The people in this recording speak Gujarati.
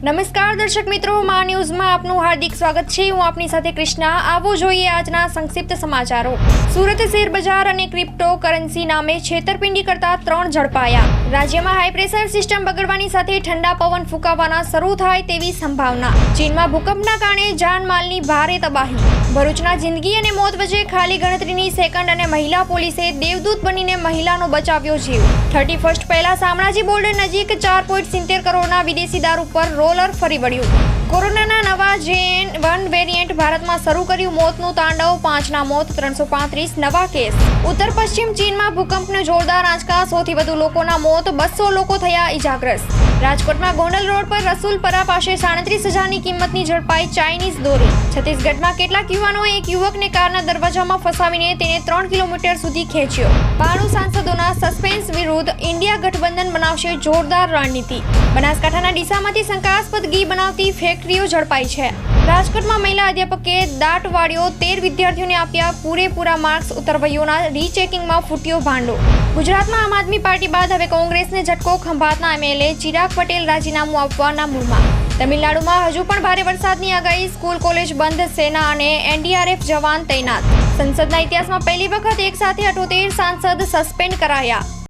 નમસ્કાર દર્શક મિત્રો, મા ન્યૂઝમાં આપનું હાર્દિક સ્વાગત છે। હું આપની સાથે કૃષ્ણા। આવો જોઈએ આજના સંક્ષિપ્ત સમાચારો। સુરત શેર બજાર અને ક્રિપ્ટો કરન્સી નામે છેતરપિંડી કરતા 3 ઝડપાયા। રાજ્યમાં હાઈ પ્રેશર સિસ્ટમ બગડવાની સાથે ઠંડા પવન ફૂંકાવાના શરૂ થાય તેવી સંભાવના। ચીનમાં ભૂકંપના કારણે જાનમાલની ભારે તબાહી। ભરૂચના જિંદગી અને મોત વચ્ચે ખાલી ગણતરીની સેકન્ડ અને મહિલા પોલીસે દેવદૂત બનીને મહિલાનો બચાવ્યો જીવ। 31 પહેલા શામળાજી બોર્ડર નજીક 4.70 કરોડના વિદેશી દારૂ પર રોલર ફરી વળ્યું। કોરોનાના નવા JN.1 વેરિયન્ટ ભારતમાં શરૂ કર્યું મોતનું તાંડવ। 5ના મોત, 335 નવા કેસ। ઉત્તર પશ્ચિમ ચીનમાં ભૂકંપનો જોરદાર આંચકા, 100થી વધુ લોકોના મોત, 200 લોકો થયા ઇજાગ્રસ્ત। રાજકોટમાં ગોંડલ રોડ પર રસુલપરા પાસે 37,000ની કિંમતની ઝડપાઈ ચાઇનીઝ દોરી। છત્તીસગઢમાં કેટલાક યુવાનોએ એક યુવકને કારના દરવાજામાં ફસાવીને તેને 3 કિલોમીટર સુધી ખેંચ્યો। 92 સાંસદોના સસ્પેન્સ વિરુદ્ધ ઇન્ડિયા ગઠબંધન બનાવશે જોરદાર રણનીતિ। બનાસકાંઠાના ડીસામાંથી શંકાસ્પદ ઘી બનાવતી ફેક્ટરીઓ ઝડપાઈ છે। રાજકોટમાં મહિલા અધ્યાપકે દાટવાળ્યો, 13 વિદ્યાર્થીઓને આપ્યા પૂરેપૂરા માર્ક્સ। ઉત્તરવહીઓના રીચેકિંગમાં ફૂટ્યો ભાંડો। ગુજરાતમાં આમ આદમી પાર્ટી બાદ હવે કોંગ્રેસને ઝટકો। ખંભાતના MLA ચિરાગ પટેલ રાજીનામું આપવાના મૂડમાં। તમિલનાડુમાં હજુ પણ ભારે વરસાદની આગાહી। સ્કૂલ કોલેજ બંધ, સેના અને NDRF જવાન તૈનાત। સંસદના ઇતિહાસમાં પહેલી વખત એક સાથે 78 સાંસદ સસ્પેન્ડ કરાયા।